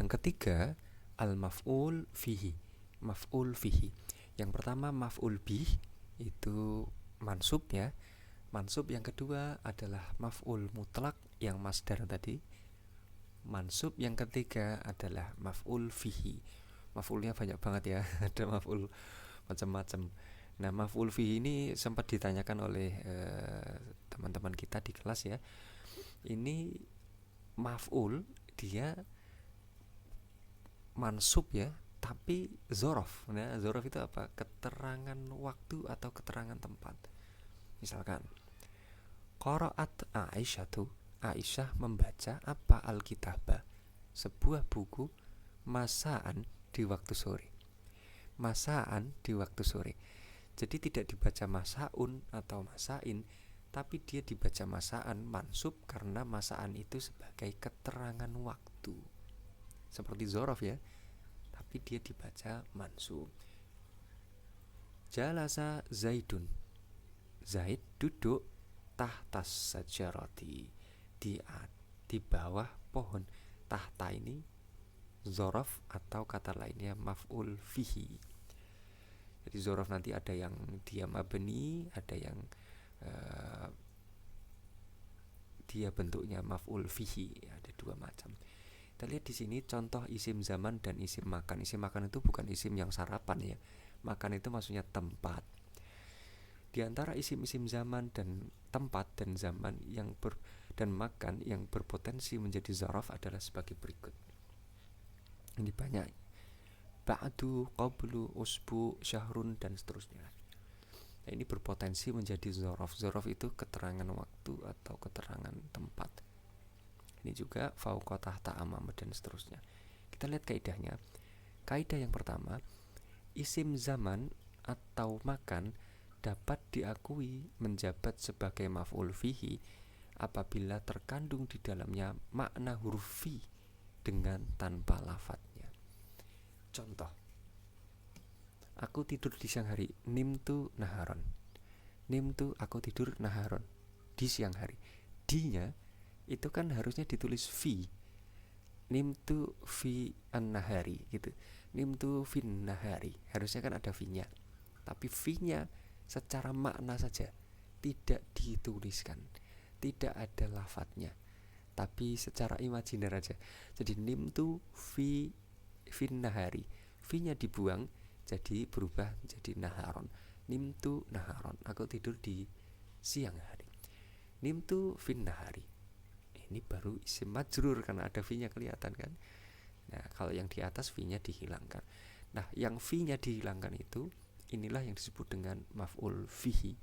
Yang ketiga, al-maf'ul fihi. Maf'ul fihi. Yang pertama maf'ul bih, itu mansub ya. Mansub yang kedua adalah maf'ul mutlak yang masdar tadi. Mansub yang ketiga adalah maf'ul fihi. Maf'ulnya banyak banget ya. Ada maf'ul macam-macam. Nah, maf'ul fihi ini sempat ditanyakan oleh teman-teman kita di kelas ya. Ini maf'ul dia mansub ya, tapi zorof. Nah, zorof itu apa? Keterangan waktu atau keterangan tempat. Misalkan qara'at Aisyah membaca apa Alkitabah, sebuah buku, masaan di waktu sore. Masaan di waktu sore. Jadi tidak dibaca masaun atau masain, tapi dia dibaca masaan mansub karena masaan itu sebagai keterangan waktu. Seperti zorof ya, tapi dia dibaca mansub. Jalasa Zaidun. Zaid duduk tahtas sajarati, di bawah pohon. Tahta ini zorof atau kata lainnya maf'ul fihi. Jadi zorof nanti ada yang dia mabni, ada yang dia bentuknya maf'ul fihi. Ada dua macam. Kita lihat di sini contoh isim zaman dan isim makan. Isim makan itu bukan isim yang sarapan ya. Makan itu maksudnya tempat. Di antara isim-isim zaman dan tempat dan zaman dan makan yang berpotensi menjadi zaraf adalah sebagai berikut. Ini banyak. Ba'du, qablu, usbu, syahrun dan seterusnya. Nah, ini berpotensi menjadi zaraf. Zaraf itu keterangan waktu atau keterangan tempat. Ini juga fauqa, tahta, amam dan seterusnya. Kita lihat kaidahnya. Kaidah yang pertama, isim zaman atau makan dapat diakui menjabat sebagai maf'ul fihi apabila terkandung di dalamnya makna huruf fi dengan tanpa lafadznya. Contoh, aku tidur di siang hari, nimtu naharon. Nimtu, aku tidur naharon, di siang hari. Di-nya itu kan harusnya ditulis fi. Nimtu fi an-nahari gitu. Nimtu fin nahari. Harusnya kan ada fi-nya. Tapi fi-nya secara makna saja tidak dituliskan. Tidak ada lafadznya. Tapi secara imajiner aja. Jadi nimtu fi fin nahari. Fi-nya dibuang jadi berubah jadi naharon. Nimtu naharon. Aku tidur di siang hari. Nimtu fin nahari. Ini baru isim majrur karena ada fi-nya kelihatan kan. Nah, kalau yang di atas fi-nya dihilangkan. Nah, yang fi-nya dihilangkan itu inilah yang disebut dengan maf'ul fihi.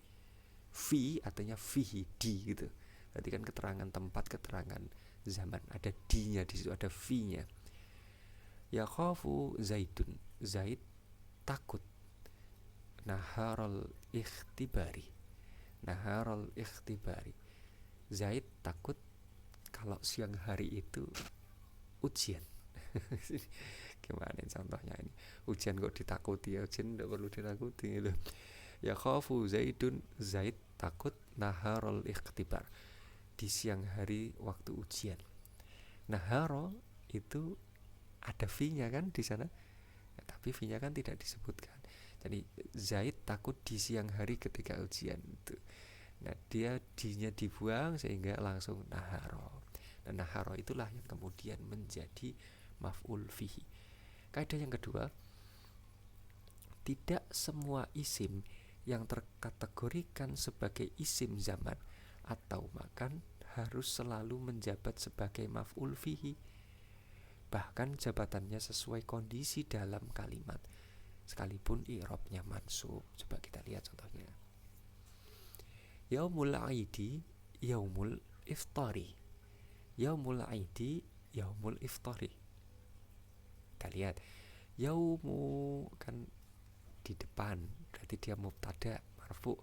Fi artinya fihi, di gitu. Berarti kan keterangan tempat, keterangan zaman. Ada di-nya di situ, ada fi-nya. Ya khafu Zaidun. Zaid takut. Naharul ikhtibari. Naharul ikhtibari. Zaid takut kalau siang hari itu ujian. Gimana contohnya ini? Ujian kok ditakuti ya? Ujian tidak perlu ditakuti gitu. Ya khafu Zaidun. Zaid takut naharul ikhtibar, di siang hari waktu ujian. Naharo itu ada fi-nya kan di sana, tapi fi-nya kan tidak disebutkan. Jadi Zaid takut di siang hari ketika ujian itu. Nah, dia di-nya dibuang sehingga langsung naharo. Nah, naharo itulah yang kemudian menjadi maf'ul fihi. Kaidah yang kedua, tidak semua isim yang terkategorikan sebagai isim zaman atau makan harus selalu menjabat sebagai maf'ul fihi. Bahkan jabatannya sesuai kondisi dalam kalimat, sekalipun i'rabnya mansub. Coba kita lihat contohnya. Yaumul aidi, yaumul iftari. Yaumul aidi, yaumul iftari. Kita lihat, yaumu kan di depan, berarti dia mubtada marfu.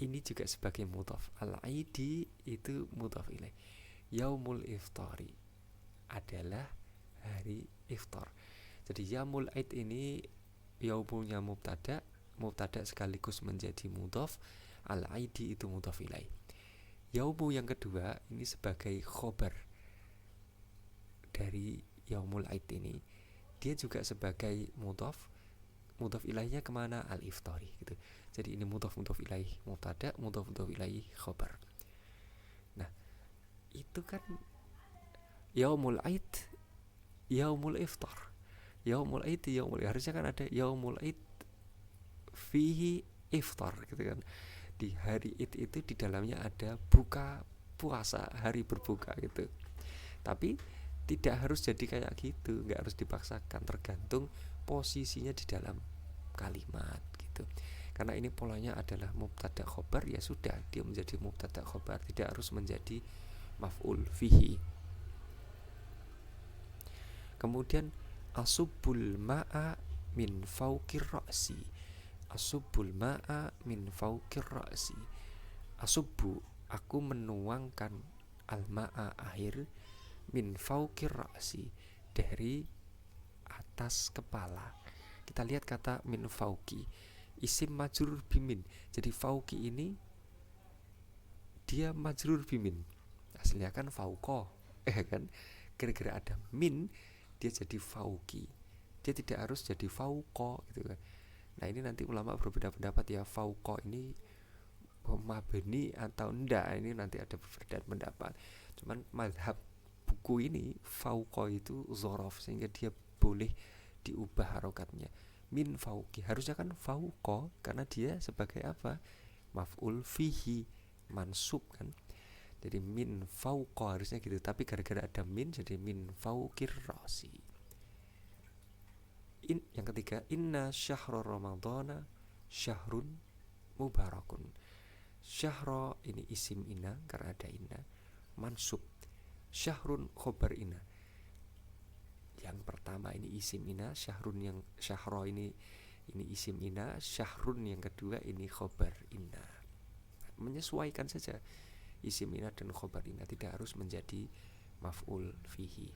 Ini juga sebagai mudhaf. Al-aidi itu mudhaf ilaih. Yaumul iftari adalah hari iftar. Jadi yaumul aid ini yaumulnya mubtada sekaligus menjadi mudhaf. Al-aidi itu mudhaf ilaih. Yaumu yang kedua ini sebagai khobar. dari yaumul aid ini, dia juga sebagai mudhaf ilaihnya kemana? Al-iftari gitu. Jadi ini mudhaf ilaih mubtada, mudhaf ilaih khobar. Nah itu kan yaumul aid, yaumul iftar, yaumul aid, harusnya kan ada yaumul aid fihi iftar gitu kan. Di hari itu di dalamnya ada buka puasa, hari berbuka gitu. Tapi tidak harus jadi kayak gitu, nggak harus dipaksakan, tergantung posisinya di dalam kalimat gitu. Karena ini polanya adalah mubtada khobar, ya sudah dia menjadi mubtada khobar, tidak harus menjadi maf'ul fihi. Kemudian asubbul ma'a min fauqir ra'si, asubbul ma'a min fauqir ra'si. Asubbu, aku menuangkan al-ma'a air, min fauqir ra'si, dari atas kepala. Kita lihat kata min fauqi, isim majrur bimin. Jadi fauqi ini dia majrur bimin, aslinya kan fauqo kan, kira-kira ada min dia jadi fauqi, dia tidak harus jadi fauqo gitu kan. Nah ini nanti ulama berbeda pendapat ya, fauqo ini mabni atau enggak, ini nanti ada perbedaan pendapat. Cuman mazhab buku ini fauqo itu zorof, sehingga dia boleh diubah harokatnya min fauqi, harusnya kan fauqo karena dia sebagai apa? Maf'ul fihi, mansub kan. Jadi min fauqo harusnya gitu, tapi gara-gara ada min jadi min fauqir rasi. Yang ketiga, inna syahra ramadhana syahrun mubarakun. Syahra ini isim inna karena ada inna, mansub. Syahrun khobar inna. Yang pertama ini isim inna, syahrun yang syahra ini isim inna, syahrun yang kedua ini khobar inna. Menyesuaikan saja isim inna dan khobar inna, tidak harus menjadi maf'ul fihi.